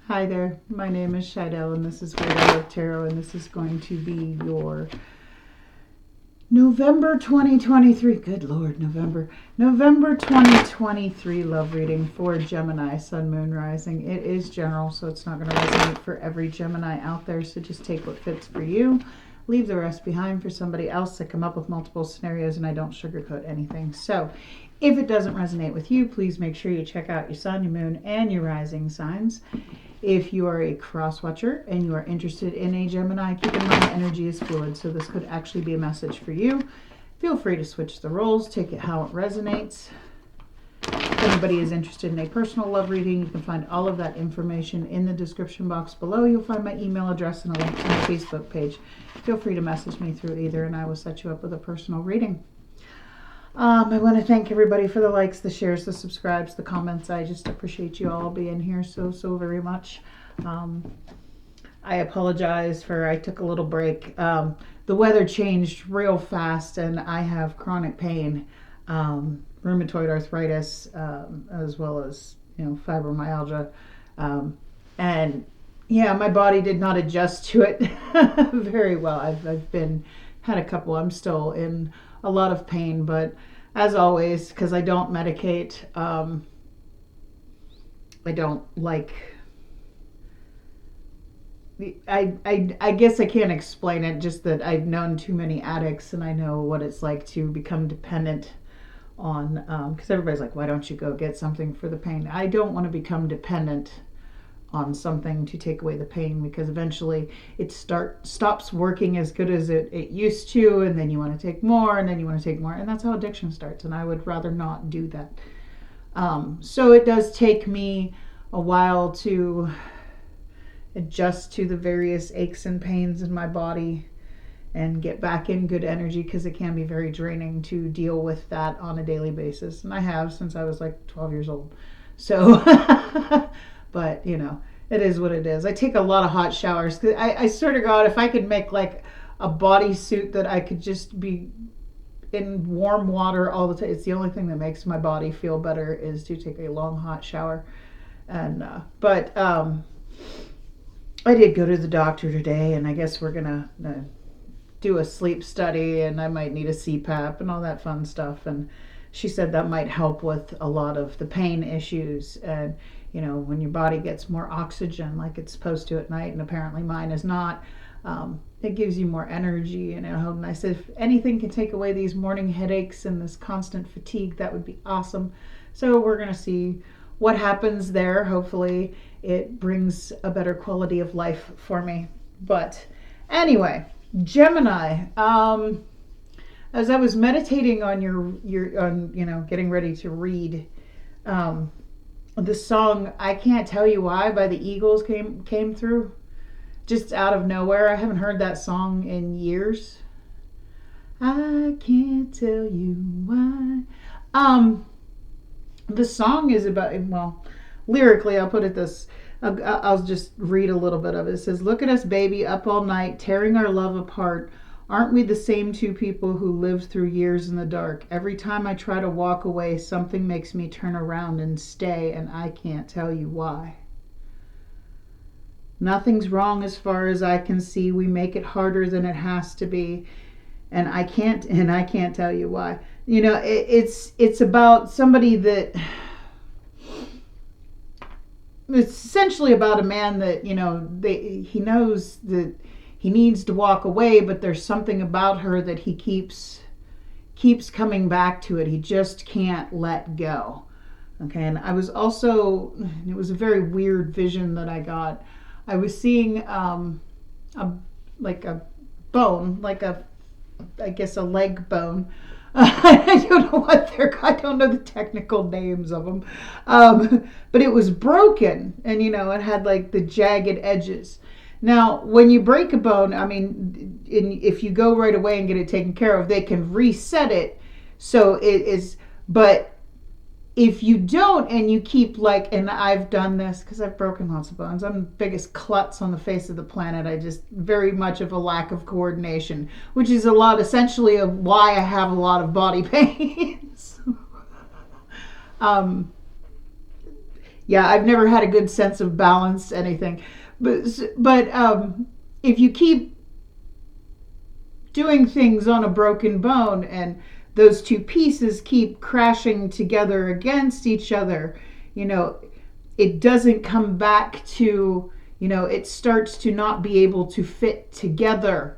Hi there, my name is Shidell and this is WeirdoLoveTarot, and this is going to be your November 2023, good Lord, November 2023 love reading for Gemini, Sun, Moon, Rising. It is general, so it's not going to resonate for every Gemini out there, so just take what fits for you. Leave the rest behind for somebody else. I come up with multiple scenarios and I don't sugarcoat anything. So if it doesn't resonate with you, please make sure you check out your sun, your moon, and your rising signs. If you are a cross watcher and you are interested in a Gemini, keep in mind energy is fluid, so this could actually be a message for you. Feel free to switch the roles, take it how it resonates. If anybody is interested in a personal love reading, you can find all of that information in the description box below. You'll find my email address and a link to my Facebook page. Feel free to message me through either and I will set you up with a personal reading. I want to thank everybody for the likes, the shares, the subscribes, the comments. I just appreciate you all being here so very much. I apologize for I took a little break. The weather changed real fast and I have chronic pain, rheumatoid arthritis, as well as fibromyalgia, and yeah, my body did not adjust to it very well. I've had a couple. I'm still in a lot of pain, but as always, because I don't medicate, I don't like. I guess I can't explain it. Just that I've known too many addicts, and I know what it's like to become dependent on. Because everybody's like, "Why don't you go get something for the pain?" I don't want to become dependent on something to take away the pain, because eventually it stops working as good as it used to, and then you want to take more, and then you want to take more, and that's how addiction starts, and I would rather not do that. So it does take me a while to adjust to the various aches and pains in my body and get back in good energy, because it can be very draining to deal with that on a daily basis, and I have since I was like 12 years old. So but it is what it is. I take a lot of hot showers. I swear to God, if I could make like a bodysuit that I could just be in warm water all the time, it's the only thing that makes my body feel better is to take a long hot shower. And but I did go to the doctor today, and I guess we're gonna do a sleep study, and I might need a CPAP and all that fun stuff. And she said that might help with a lot of the pain issues. And when your body gets more oxygen like it's supposed to at night, and apparently mine is not, it gives you more energy. And I said, if anything can take away these morning headaches and this constant fatigue, that would be awesome. So we're going to see what happens there. Hopefully it brings a better quality of life for me. But anyway, Gemini, as I was meditating on your getting ready to read, the song "I Can't Tell You Why" by the Eagles came through just out of nowhere. I haven't heard that song in years. I can't tell you why. The song is about, well, lyrically, I'll put it this. I'll just read a little bit of it. It says, "Look at us, baby, up all night, tearing our love apart. Aren't we the same two people who lived through years in the dark? Every time I try to walk away, something makes me turn around and stay, and I can't tell you why. Nothing's wrong as far as I can see. We make it harder than it has to be, and I can't tell you why." It's about somebody that, it's essentially about a man that he knows that he needs to walk away, but there's something about her that he keeps coming back to it. He just can't let go. Okay, and I was also, it was a very weird vision that I got. I was seeing a bone, I guess a leg bone. I don't know I don't know the technical names of them. But it was broken, and it had like the jagged edges. Now, when you break a bone, if you go right away and get it taken care of, they can reset it. So it is, but if you don't and you keep and I've done this because I've broken lots of bones. I'm the biggest klutz on the face of the planet. I just very much of a lack of coordination, which is essentially of why I have a lot of body pains. Yeah, I've never had a good sense of balance, anything. But if you keep doing things on a broken bone and those two pieces keep crashing together against each other, it doesn't come back to, it starts to not be able to fit together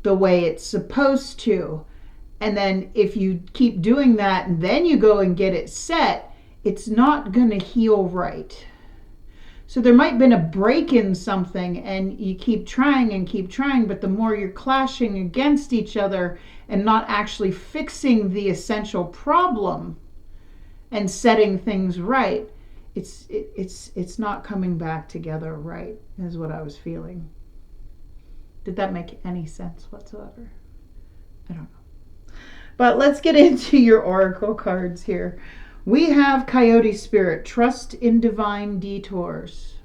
the way it's supposed to. And then if you keep doing that and then you go and get it set, it's not going to heal right. So there might have been a break in something and you keep trying, but the more you're clashing against each other and not actually fixing the essential problem and setting things right, it's not coming back together right, is what I was feeling. Did that make any sense whatsoever? I don't know. But let's get into your oracle cards here. We have Coyote Spirit, trust in divine detours.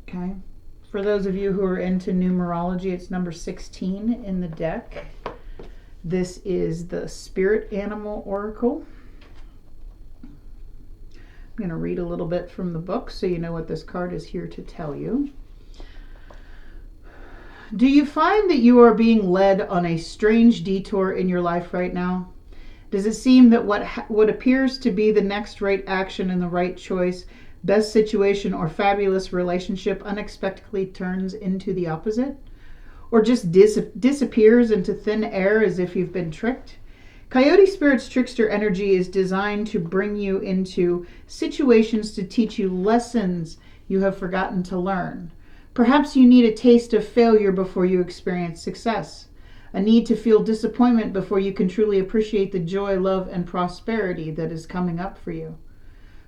Okay. For those of you who are into numerology, it's number 16 in the deck. This is the Spirit Animal Oracle. I'm going to read a little bit from the book so you know what this card is here to tell you. Do you find that you are being led on a strange detour in your life right now? Does it seem that what appears to be the next right action and the right choice, best situation, or fabulous relationship unexpectedly turns into the opposite? Or just disappears into thin air as if you've been tricked? Coyote Spirit's trickster energy is designed to bring you into situations to teach you lessons you have forgotten to learn. Perhaps you need a taste of failure before you experience success. A need to feel disappointment before you can truly appreciate the joy, love, and prosperity that is coming up for you.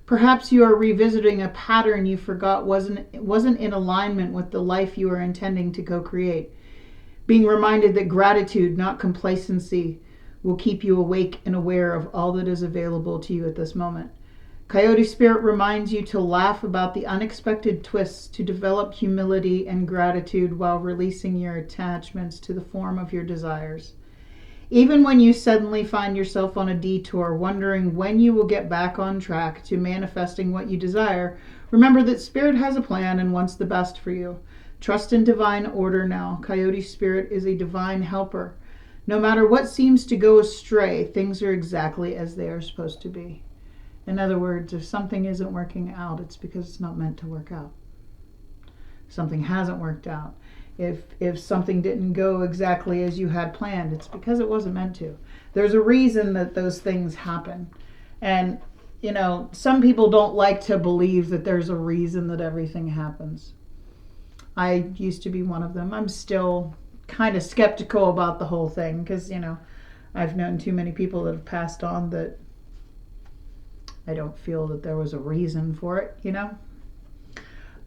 Perhaps you are revisiting a pattern you forgot wasn't in alignment with the life you are intending to co-create. Being reminded that gratitude, not complacency, will keep you awake and aware of all that is available to you at this moment. Coyote Spirit reminds you to laugh about the unexpected twists, to develop humility and gratitude while releasing your attachments to the form of your desires. Even when you suddenly find yourself on a detour, wondering when you will get back on track to manifesting what you desire, remember that Spirit has a plan and wants the best for you. Trust in divine order now. Coyote Spirit is a divine helper. No matter what seems to go astray, things are exactly as they are supposed to be. In other words, if something isn't working out, it's because it's not meant to work out. Something hasn't worked out. If something didn't go exactly as you had planned, it's because it wasn't meant to. There's a reason that those things happen. And, some people don't like to believe that there's a reason that everything happens. I used to be one of them. I'm still kind of skeptical about the whole thing because, I've known too many people that have passed on that I don't feel that there was a reason for it,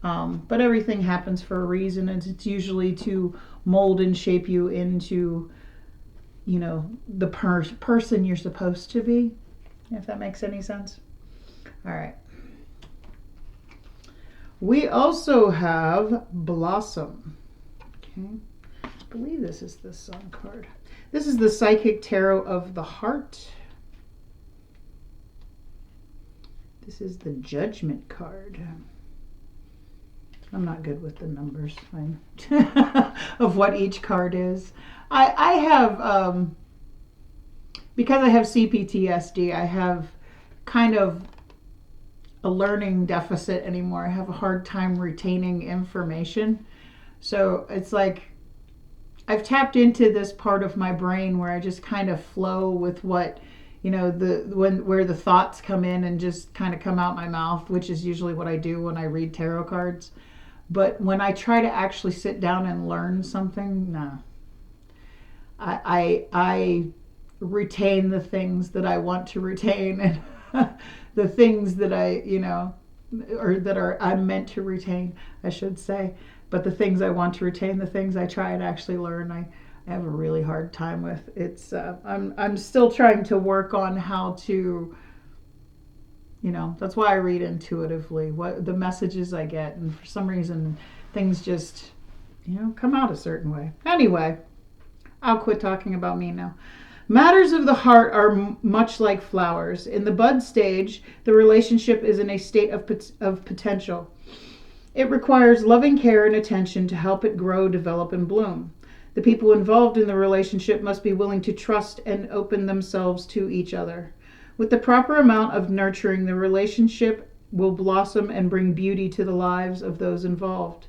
But everything happens for a reason, and it's usually to mold and shape you into, the person you're supposed to be, if that makes any sense. All right. We also have Blossom. Okay. I believe this is the Sun card. This is the Psychic Tarot of the Heart. This is the Judgment card. I'm not good with the numbers of what each card is. I have, because I have CPTSD, I have kind of a learning deficit anymore. I have a hard time retaining information. So it's like I've tapped into this part of my brain where I just kind of flow with what, where the thoughts come in and just kind of come out my mouth, which is usually what I do when I read tarot cards. But when I try to actually sit down and learn something, no. I retain the things that I want to retain and the things that I'm meant to retain, I should say. But the things I want to retain, the things I try and actually learn, I have a really hard time with. It's I'm still trying to work on how to, that's why I read intuitively, what the messages I get, and for some reason things just come out a certain way. Anyway, I'll quit talking about me now. Matters of the heart are much like flowers. In the bud stage, the relationship is in a state of potential. It requires loving care and attention to help it grow, develop, and bloom. The people involved in the relationship must be willing to trust and open themselves to each other. With the proper amount of nurturing, the relationship will blossom and bring beauty to the lives of those involved.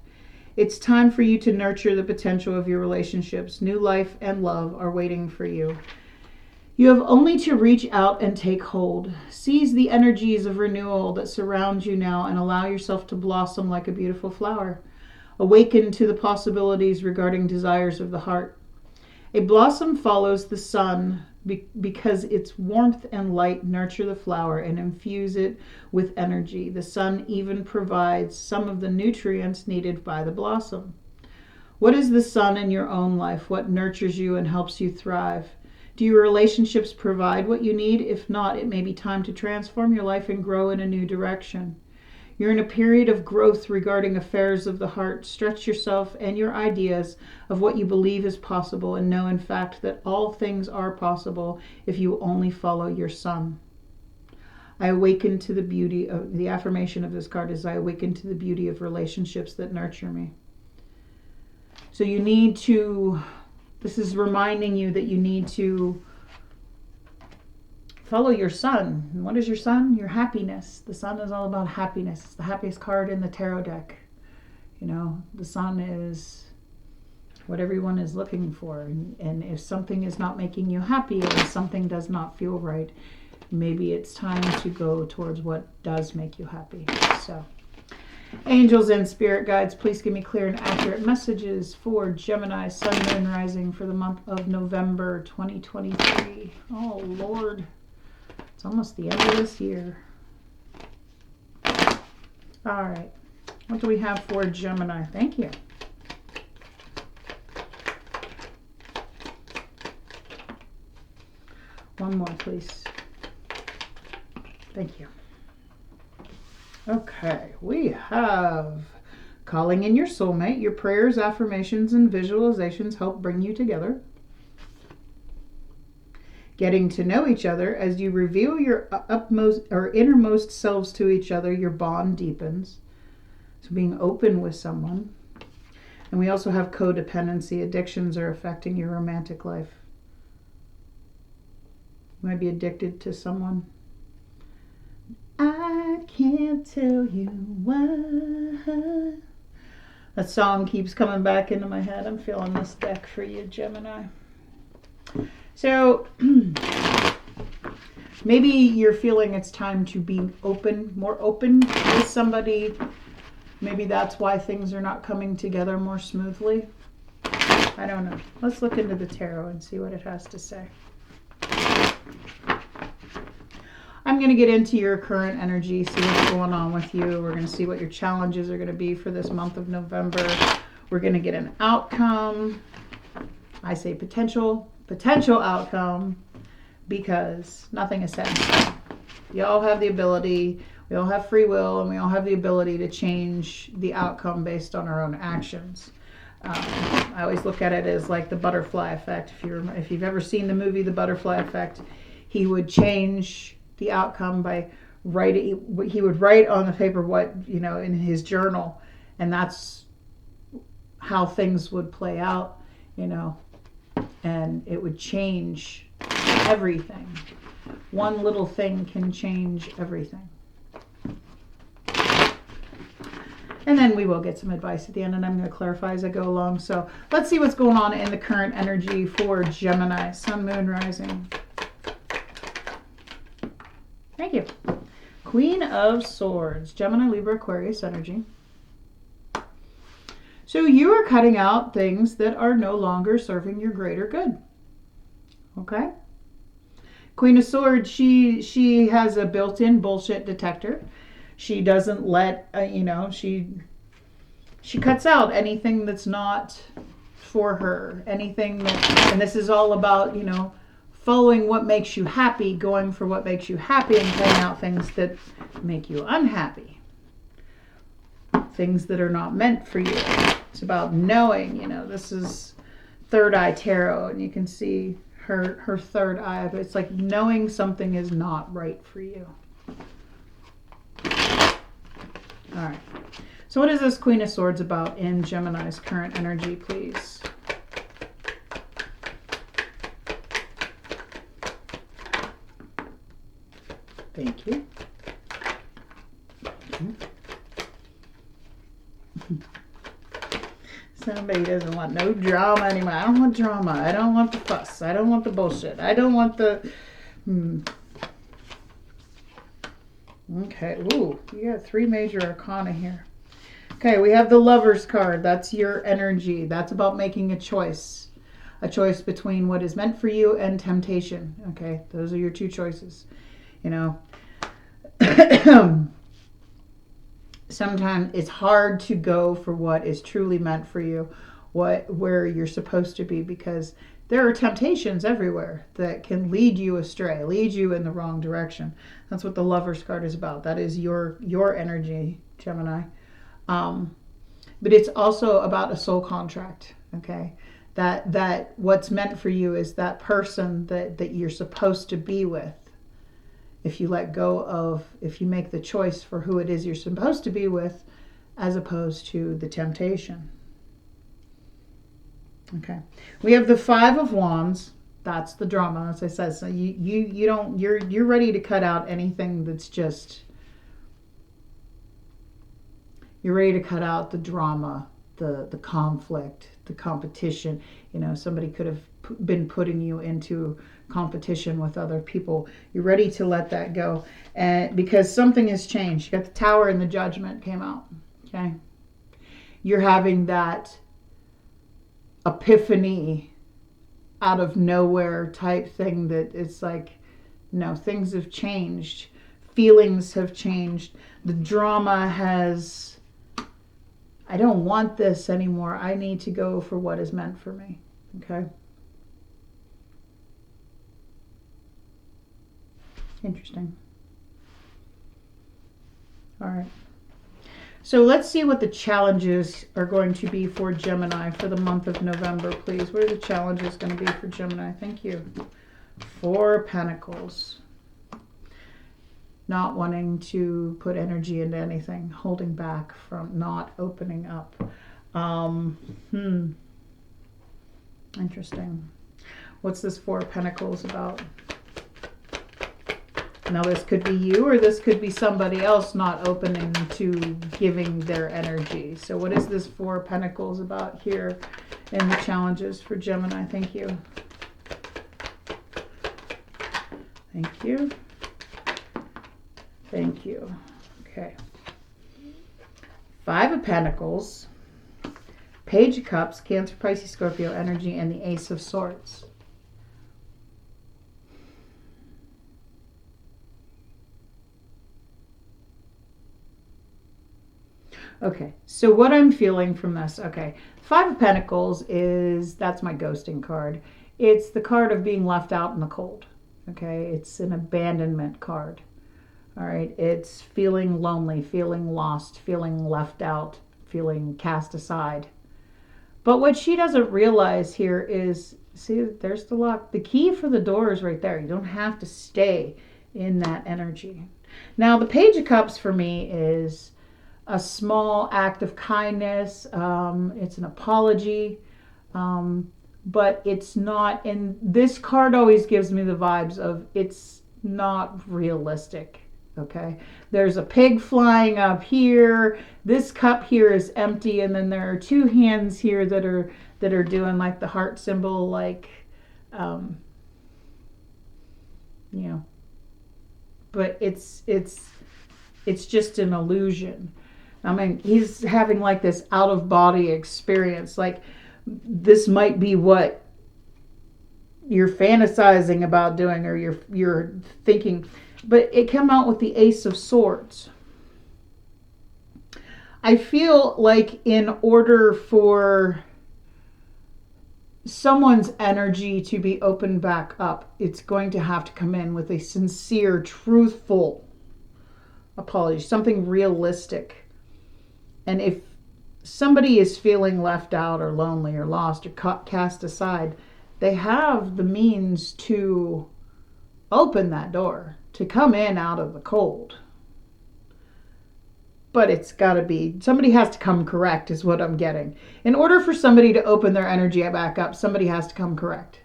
It's time for you to nurture the potential of your relationships. New life and love are waiting for you. You have only to reach out and take hold. Seize the energies of renewal that surround you now and allow yourself to blossom like a beautiful flower. Awaken to the possibilities regarding desires of the heart. A blossom follows the sun because its warmth and light nurture the flower and infuse it with energy. The sun even provides some of the nutrients needed by the blossom. What is the sun in your own life? What nurtures you and helps you thrive? Do your relationships provide what you need? If not, it may be time to transform your life and grow in a new direction. You're in a period of growth regarding affairs of the heart. Stretch yourself and your ideas of what you believe is possible and know in fact that all things are possible if you only follow your sun. I awaken to the beauty of the affirmation of this card is I awaken to the beauty of relationships that nurture me. So you need to, this is reminding you that you need to follow your sun. And what is your sun? Your happiness. The sun is all about happiness. It's the happiest card in the tarot deck. You know, the sun is what everyone is looking for. And if something is not making you happy or if something does not feel right, maybe it's time to go towards what does make you happy. So, angels and spirit guides, please give me clear and accurate messages for Gemini, Sun, Moon, Rising for the month of November 2023. Oh, Lord. It's almost the end of this year. All right. What do we have for Gemini? Thank you. One more, please. Thank you. Okay. We have calling in your soulmate. Your prayers, affirmations, and visualizations help bring you together. Getting to know each other. As you reveal your upmost or innermost selves to each other, your bond deepens. So being open with someone. And we also have codependency. Addictions are affecting your romantic life. You might be addicted to someone. I can't tell you why. That song keeps coming back into my head. I'm feeling this deck for you, Gemini. So maybe you're feeling it's time to be open, more open with somebody. Maybe that's why things are not coming together more smoothly. I don't know. Let's look into the tarot and see what it has to say. I'm going to get into your current energy, see what's going on with you. We're going to see what your challenges are going to be for this month of November. We're going to get an outcome. I say potential outcome because nothing is set in stone. You all have the ability, we all have free will, and we all have the ability to change the outcome based on our own actions. I always look at it as like the butterfly effect. If you've ever seen the movie The Butterfly Effect, he would change the outcome by writing. He would write on the paper what, in his journal, and that's how things would play out, and it would change everything. One little thing can change everything. And then we will get some advice at the end, and I'm going to clarify as I go along. So let's see what's going on in the current energy for Gemini, Sun, Moon, Rising. Thank you. Queen of Swords, Gemini, Libra, Aquarius energy. So you are cutting out things that are no longer serving your greater good. Okay? Queen of Swords, she has a built-in bullshit detector. She doesn't let, she cuts out anything that's not for her. Anything that, and this is all about, following what makes you happy, going for what makes you happy, and cutting out things that make you unhappy. Things that are not meant for you. It's about knowing, this is Third Eye Tarot, and you can see her third eye. But it's like knowing something is not right for you. All right. So what is this Queen of Swords about in Gemini's current energy, please? Thank you. Somebody doesn't want no drama anymore. I don't want drama. I don't want the fuss. I don't want the bullshit. I don't want the... Okay. Ooh, you got 3 major arcana here. Okay, we have the Lover's card. That's your energy. That's about making a choice. A choice between what is meant for you and temptation. Okay, those are your 2 choices. You know, sometimes it's hard to go for what is truly meant for you, where you're supposed to be, because there are temptations everywhere that can lead you astray, lead you in the wrong direction. That's what the Lover's card is about. That is your energy, Gemini. But it's also about a soul contract, okay? That what's meant for you is that person that you're supposed to be with. If you let go of, if you make the choice for who it is you're supposed to be with, as opposed to the temptation. Okay. We have the 5 of Wands. That's the drama, as I said. So you don't, you're ready to cut out anything that's just... You're ready to cut out the drama, the conflict, the competition. You know, somebody could have been putting you into competition with other people. You're ready to let that go. And because something has changed. You got the Tower and the Judgment came out. Okay. You're having that epiphany out of nowhere type thing that it's like, no, things have changed. Feelings have changed. The drama has... I don't want this anymore. I need to go for what is meant for me. Okay? Interesting. All right. So let's see what the challenges are going to be for Gemini for the month of November, please. What are the challenges going to be for Gemini? Thank you. 4 Pentacles. Not wanting to put energy into anything, holding back from not opening up. Interesting. What's this 4 Pentacles about? Now this could be you, or this could be somebody else not opening to giving their energy. So what is this 4 Pentacles about here in the challenges for Gemini? Thank you. Thank you. Thank you. Okay. 5 of Pentacles, Page of Cups, Cancer, Pisces, Scorpio energy, and the Ace of Swords. Okay, so what I'm feeling from this, okay, 5 of Pentacles is, that's my ghosting card. It's the card of being left out in the cold. Okay, it's an abandonment card. All right, it's feeling lonely, feeling lost, feeling left out, feeling cast aside. But what she doesn't realize here is, see, there's the lock. The key for the door is right there. You don't have to stay in that energy. Now, the Page of Cups for me is a small act of kindness. It's an apology, but it's not, and this card always gives me the vibes of it's not realistic. Okay, there's a pig flying up here. This cup here is empty, and then there are 2 hands here that are doing like the heart symbol, like, you know. But it's just an illusion. I mean, he's having like this out of body experience. Like this might be what you're fantasizing about doing, or you're thinking. But it came out with the Ace of Swords. I feel like in order for someone's energy to be opened back up, it's going to have to come in with a sincere, truthful apology, something realistic. And if somebody is feeling left out or lonely or lost or cast aside, They have the means to open that door, to come in out of the cold. But it's got to be, somebody has to come correct is what I'm getting. In order for somebody to open their energy back up, somebody has to come correct.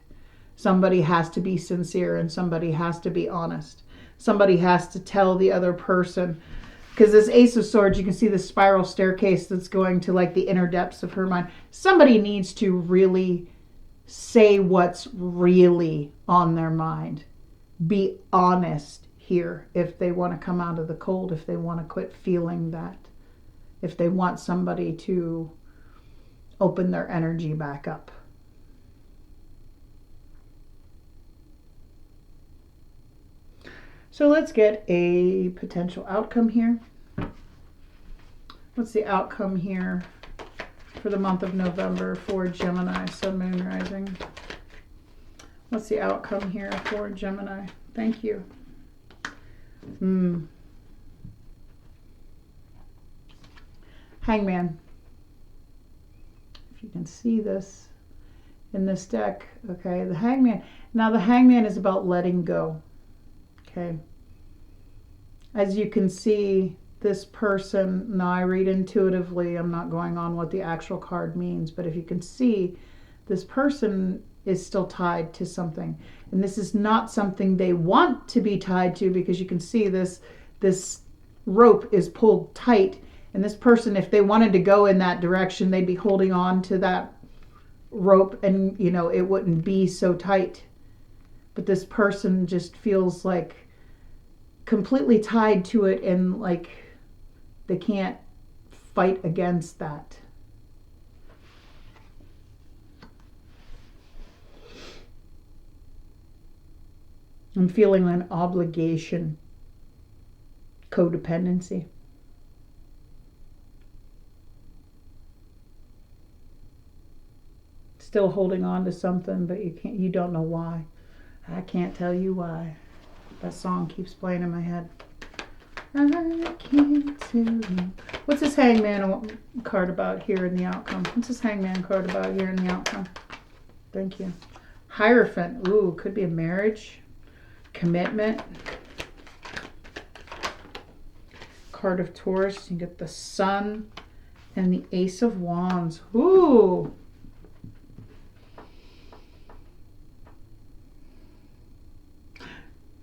Somebody has to be sincere and somebody has to be honest. Somebody has to tell the other person. Because this Ace of Swords, you can see the spiral staircase that's going to like the inner depths of her mind. Somebody needs to really say what's really on their mind. Be honest here if they want to come out of the cold, if they want to quit feeling that, if they want somebody to open their energy back up. So let's get a potential outcome here. What's the outcome here for the month of November for Gemini, Sun, Moon, Rising? What's the outcome here for Gemini? Thank you. Hangman. If you can see this in this deck, okay, the Hangman. Now the Hangman is about letting go. Okay. As you can see, this person, now I read intuitively, I'm not going on what the actual card means, but if you can see, this person is still tied to something. And this is not something they want to be tied to, because you can see this rope is pulled tight. And this person, if they wanted to go in that direction, they'd be holding on to that rope and, you know, it wouldn't be so tight. But this person just feels like completely tied to it and like they can't fight against that. I'm feeling an obligation, codependency. Still holding on to something, but you don't know why. I can't tell you why. That song keeps playing in my head. I can't tell you. What's this Hangman card about here in the outcome? What's this Hangman card about here in the outcome? Thank you. Hierophant. Ooh, could be a marriage. Commitment. Card of Taurus. You get the Sun and the Ace of Wands. Ooh.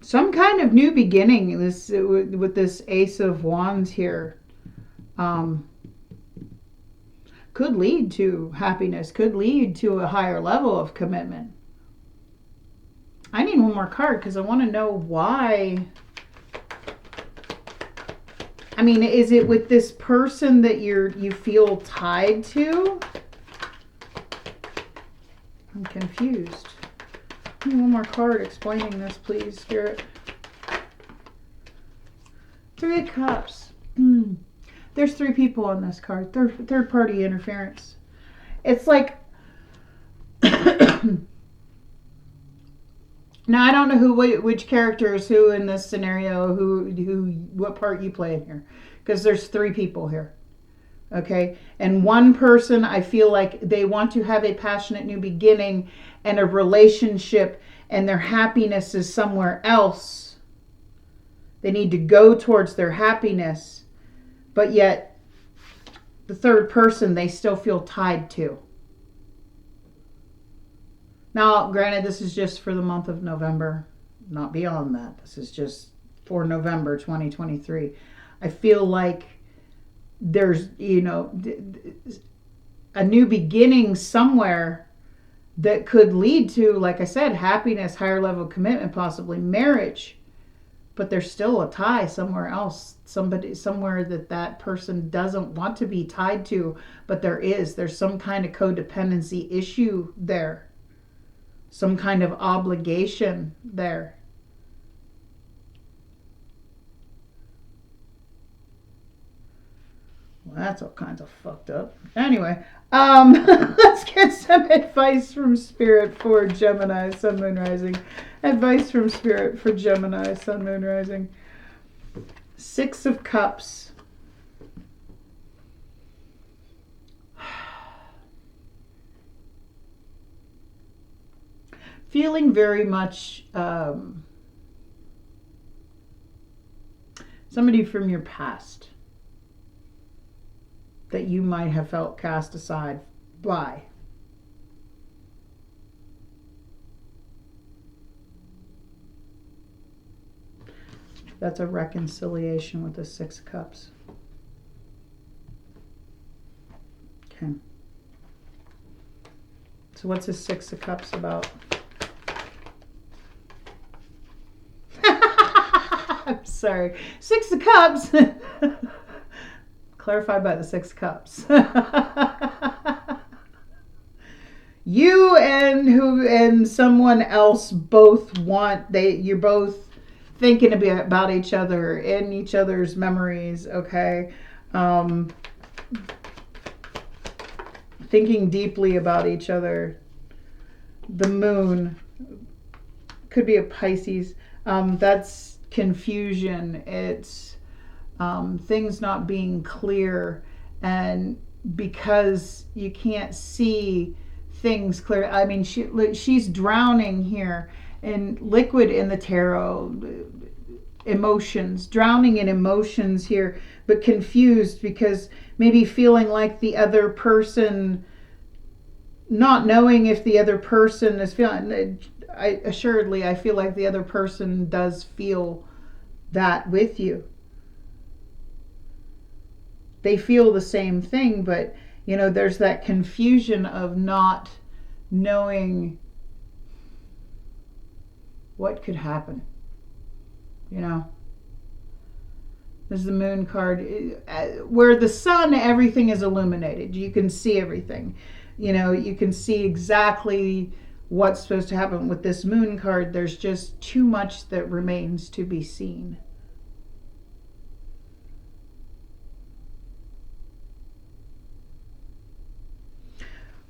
Some kind of new beginning with this Ace of Wands here. Could lead to happiness, could lead to a higher level of commitment. I need one more card because I want to know why. I mean, is it with this person that you feel tied to? I'm confused. Give me one more card explaining this, please, Spirit. Three of Cups. There's three people on this card. Third party interference. It's like now I don't know which character is who in this scenario, what part you play in here, because there's three people here. Okay, and one person, I feel like they want to have a passionate new beginning and a relationship, and their happiness is somewhere else. They need to go towards their happiness, but yet the third person they still feel tied to. Now, granted, this is just for the month of November, not beyond that. This is just for November 2023. I feel like there's, you know, a new beginning somewhere that could lead to, like I said, happiness, higher level commitment, possibly marriage. But there's still a tie somewhere else, somewhere that person doesn't want to be tied to, but there's some kind of codependency issue there, some kind of obligation there. Well, that's all kinds of fucked up. Anyway, let's get some advice from Spirit for Gemini, Sun, Moon, Rising. Advice from Spirit for Gemini, Sun, Moon, Rising. Six of Cups. feeling very much somebody from your past that you might have felt cast aside by. That's a reconciliation with the Six of Cups. Okay. So what's the Six of Cups about? I'm sorry. Six of Cups. Clarified by the Six of Cups. You and someone else both you're both thinking about each other, in each other's memories, okay? Thinking deeply about each other. The moon could be a Pisces. That's confusion. It's things not being clear, and because you can't see things clear. I mean, she's drowning here in liquid in the tarot. Emotions, drowning in emotions here, but confused because maybe feeling like the other person, not knowing if the other person is feeling. I feel like the other person does feel that with you. They feel the same thing, but there's that confusion of not knowing what could happen. This is the moon card. Where the sun, everything is illuminated. You can see everything. You can see exactly what's supposed to happen. With this moon card, there's just too much that remains to be seen.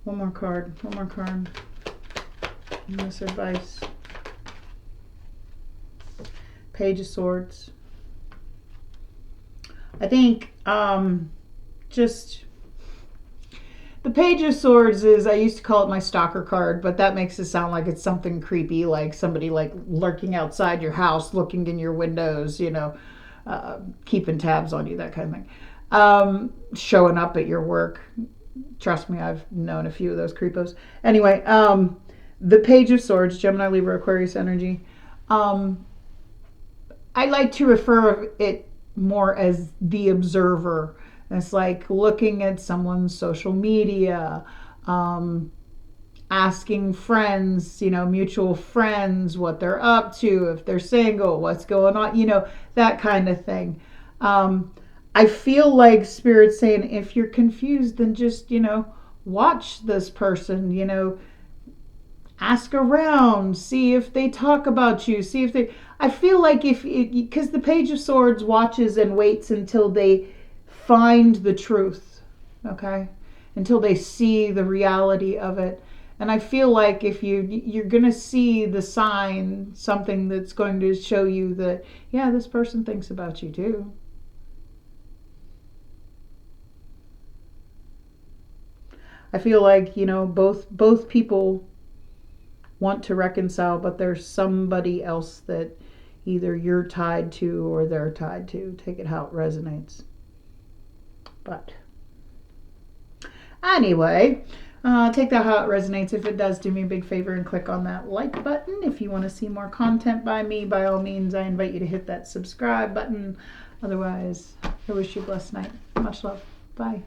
One more card. This advice. Page of Swords. I think just the Page of Swords is, I used to call it my stalker card, but that makes it sound like it's something creepy, like somebody like lurking outside your house, looking in your windows, keeping tabs on you, that kind of thing. Showing up at your work. Trust me, I've known a few of those creepos. Anyway, the Page of Swords, Gemini, Libra, Aquarius energy. I like to refer it more as the observer. It's like looking at someone's social media, asking friends, mutual friends, what they're up to, if they're single, what's going on, that kind of thing. I feel like Spirit's saying, if you're confused, then just, watch this person, ask around, see if they talk about you, see if they... I feel like because the Page of Swords watches and waits until they find the truth, okay? Until they see the reality of it. And I feel like if you're going to see the sign, something that's going to show you that, yeah, this person thinks about you too. I feel like, both people want to reconcile, but there's somebody else that either you're tied to or they're tied to. Take it how it resonates. But anyway, take that how it resonates. If it does, do me a big favor and click on that like button. If you want to see more content by me, by all means, I invite you to hit that subscribe button. Otherwise, I wish you a blessed night. Much love. Bye.